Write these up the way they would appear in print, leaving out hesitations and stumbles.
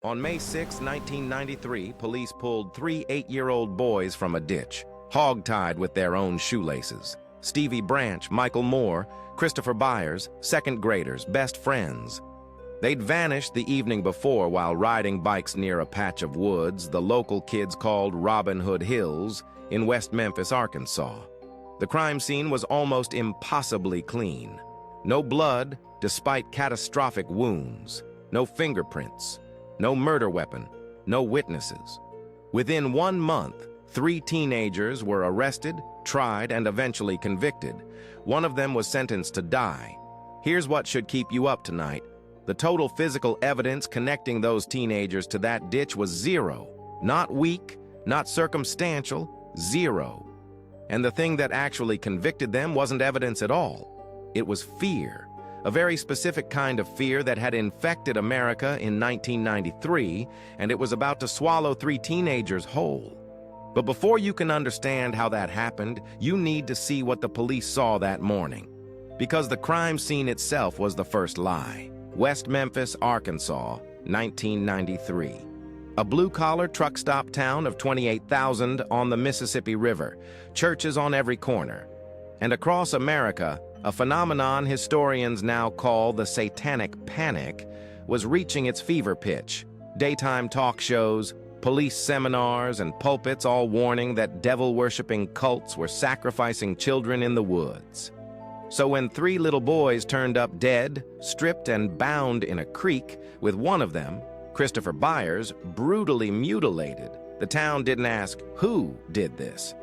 On May 6, 1993, police pulled three 8-year-old boys from a ditch, hog-tied with their own shoelaces. Stevie Branch, Michael Moore, Christopher Byers, second graders, best friends. They'd vanished the evening before while riding bikes near a patch of woods the local kids called Robin Hood Hills in West Memphis, Arkansas. The crime scene was almost impossibly clean. No blood, despite catastrophic wounds. No fingerprints. No murder weapon. No witnesses. Within 1 month, 3 teenagers were arrested, tried, and eventually convicted. One of them was sentenced to die. Here's what should keep you up tonight. The total physical evidence connecting those teenagers to that ditch was 0. Not weak, not circumstantial, 0. And the thing that actually convicted them wasn't evidence at all. It was fear. A very specific kind of fear that had infected America in 1993, and it was about to swallow 3 teenagers whole. But before you can understand how that happened, you need to see what the police saw that morning. Because the crime scene itself was the first lie. West Memphis, Arkansas, 1993. A blue-collar truck stop town of 28,000 on the Mississippi River, churches on every corner. And across America, a phenomenon historians now call the Satanic Panic was reaching its fever pitch. Daytime talk shows, police seminars, and pulpits all warning that devil-worshipping cults were sacrificing children in the woods. So when 3 little boys turned up dead, stripped and bound in a creek, with one of them, Christopher Byers, brutally mutilated, the town didn't ask who did this.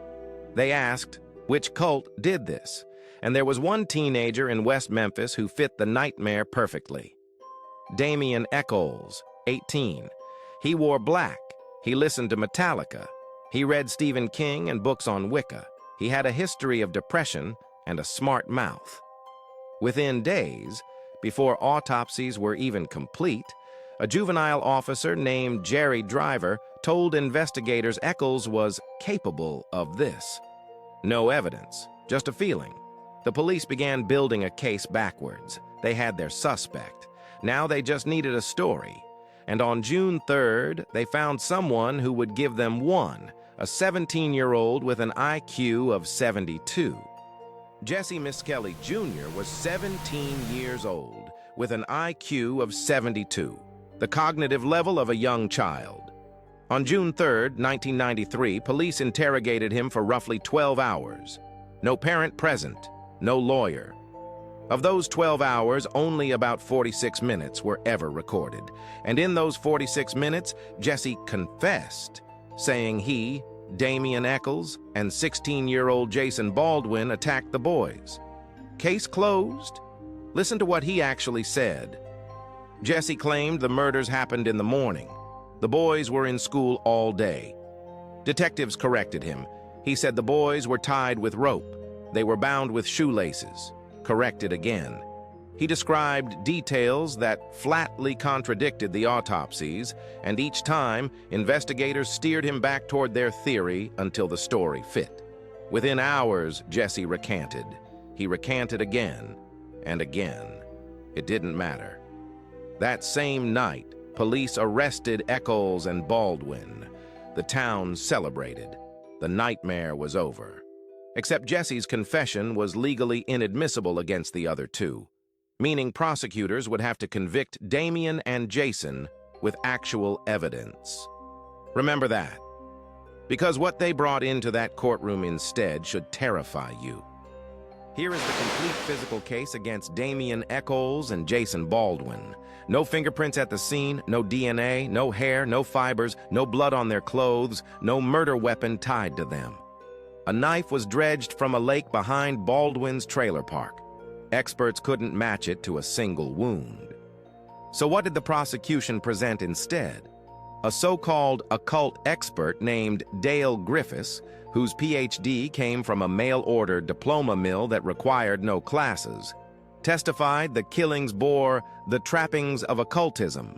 They asked which cult did this. And there was one teenager in West Memphis who fit the nightmare perfectly. Damian Echols, 18. He wore black. He listened to Metallica. He read Stephen King and books on Wicca. He had a history of depression and a smart mouth. Within days, before autopsies were even complete, a juvenile officer named Jerry Driver told investigators Echols was capable of this. No evidence, just a feeling. The police began building a case backwards. They had their suspect. Now they just needed a story. And on June 3rd, they found someone who would give them one, a 17-year-old with an IQ of 72. Jesse Miskelly Jr. was 17 years old, with an IQ of 72, the cognitive level of a young child. On June 3rd, 1993, police interrogated him for roughly 12 hours. No parent present, no lawyer. Of those 12 hours, only about 46 minutes were ever recorded. And in those 46 minutes, Jesse confessed, saying he, Damian Echols, and 16-year-old Jason Baldwin attacked the boys. Case closed. Listen to what he actually said. Jesse claimed the murders happened in the morning. The boys were in school all day. Detectives corrected him. He said the boys were tied with rope. They were bound with shoelaces. Corrected again. He described details that flatly contradicted the autopsies, and each time, investigators steered him back toward their theory until the story fit. Within hours, Jesse recanted. He recanted again and again. It didn't matter. That same night, police arrested Echols and Baldwin. The town celebrated. The nightmare was over. Except Jesse's confession was legally inadmissible against the other 2, meaning prosecutors would have to convict Damian and Jason with actual evidence. Remember that, because what they brought into that courtroom instead should terrify you. Here is the complete physical case against Damian Echols and Jason Baldwin. No fingerprints at the scene, no DNA, no hair, no fibers, no blood on their clothes, no murder weapon tied to them. A knife was dredged from a lake behind Baldwin's trailer park. Experts couldn't match it to a single wound. So what did the prosecution present instead? A so-called occult expert named Dale Griffiths, whose PhD came from a mail-order diploma mill that required no classes, testified the killings bore the trappings of occultism.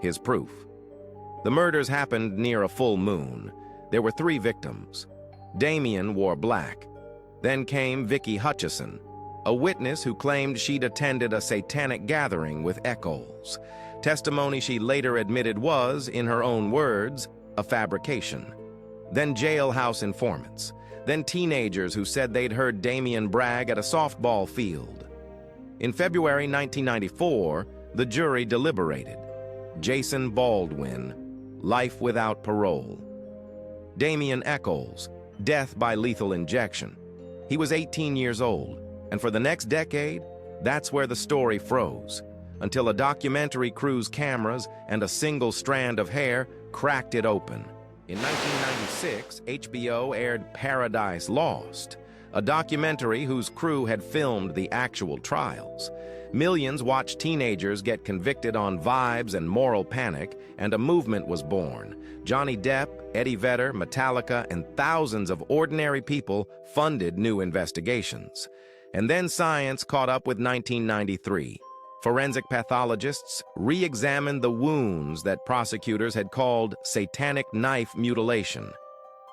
His proof. The murders happened near a full moon. There were 3 victims. Damian wore black. Then came Vicky Hutchison. a witness who claimed she'd attended a satanic gathering with Eccles. Testimony she later admitted was, in her own words, a fabrication. Then jailhouse informants. Then teenagers who said they'd heard Damien brag at a softball field. In February 1994, the jury deliberated. Jason Baldwin, life without parole. Damien Eccles, death by lethal injection. He was 18 years old, and for the next decade, that's where the story froze, until a documentary crew's cameras and a single strand of hair cracked it open. In 1996, HBO aired Paradise Lost, a documentary whose crew had filmed the actual trials. Millions watched teenagers get convicted on vibes and moral panic, and a movement was born. Johnny Depp, Eddie Vedder, Metallica, and thousands of ordinary people funded new investigations. And then science caught up with 1993. Forensic pathologists re-examined the wounds that prosecutors had called satanic knife mutilation,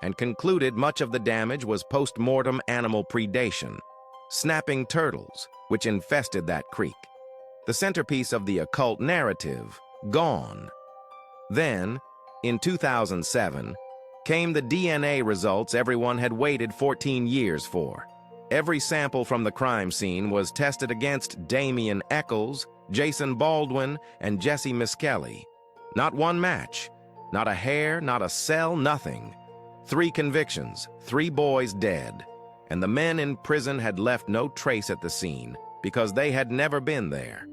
and concluded much of the damage was post-mortem animal predation, snapping turtles, which infested that creek. The centerpiece of the occult narrative, gone. Then, in 2007, came the DNA results everyone had waited 14 years for. Every sample from the crime scene was tested against Damien Eccles, Jason Baldwin, and Jesse Miskelly. Not one match, not a hair, not a cell, nothing. 3 convictions, 3 boys dead, and the men in prison had left no trace at the scene because they had never been there.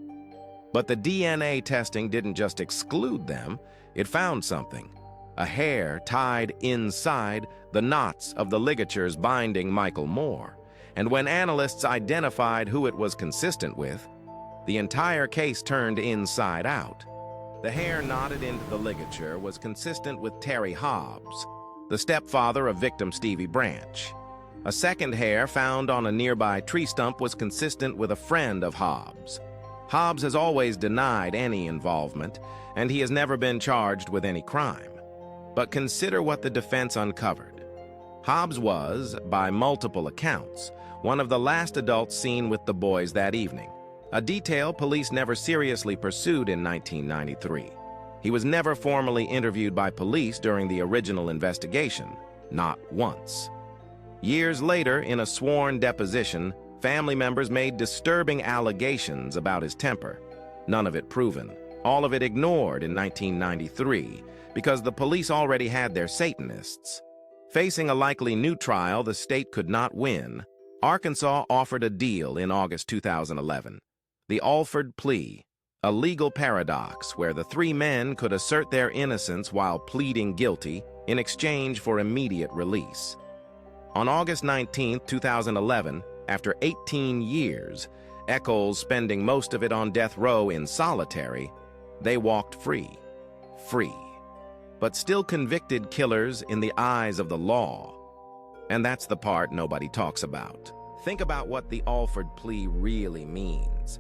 But the DNA testing didn't just exclude them, it found something. A hair tied inside the knots of the ligatures binding Michael Moore. And when analysts identified who it was consistent with, the entire case turned inside out. The hair knotted into the ligature was consistent with Terry Hobbs, the stepfather of victim Stevie Branch. A second hair found on a nearby tree stump was consistent with a friend of Hobbs. Hobbs has always denied any involvement, and he has never been charged with any crime. But consider what the defense uncovered. Hobbs was, by multiple accounts, one of the last adults seen with the boys that evening, a detail police never seriously pursued in 1993. He was never formally interviewed by police during the original investigation, not once. Years later, in a sworn deposition, family members made disturbing allegations about his temper. None of it proven, all of it ignored in 1993, because the police already had their Satanists. Facing a likely new trial the state could not win, Arkansas offered a deal in August 2011, the Alford plea, a legal paradox where the 3 men could assert their innocence while pleading guilty in exchange for immediate release. On August 19, 2011, after 18 years, Eccles spending most of it on death row in solitary, they walked free, but still convicted killers in the eyes of the law. And that's the part nobody talks about. Think about what the Alford plea really means.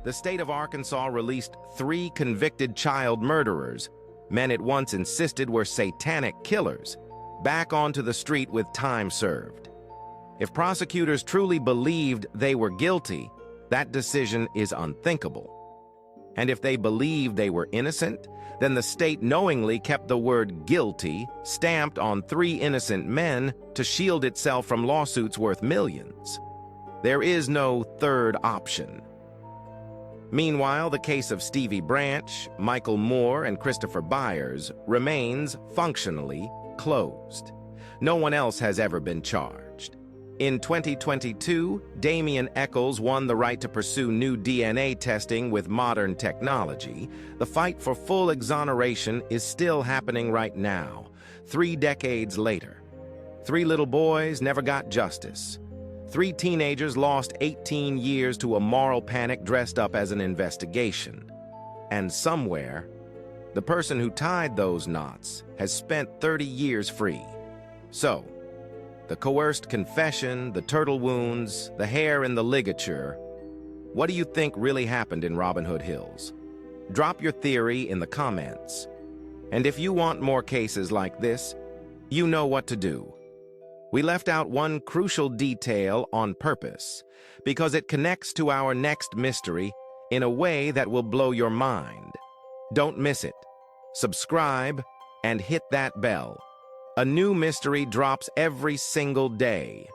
The state of Arkansas released 3 convicted child murderers, men it once insisted were satanic killers, back onto the street with time served. If prosecutors truly believed they were guilty, that decision is unthinkable. And if they believed they were innocent, then the state knowingly kept the word guilty stamped on 3 innocent men to shield itself from lawsuits worth millions. There is no third option. Meanwhile, the case of Stevie Branch, Michael Moore, and Christopher Byers remains functionally closed. No one else has ever been charged. In 2022, Damien Eccles won the right to pursue new DNA testing with modern technology. The fight for full exoneration is still happening right now, 3 decades later. 3 little boys never got justice. 3 teenagers lost 18 years to a moral panic dressed up as an investigation. And somewhere, the person who tied those knots has spent 30 years free. So, the coerced confession, the turtle wounds, the hair in the ligature. What do you think really happened in Robin Hood Hills? Drop your theory in the comments. And if you want more cases like this, you know what to do. We left out one crucial detail on purpose, because it connects to our next mystery in a way that will blow your mind. Don't miss it. Subscribe and hit that bell. A new mystery drops every single day.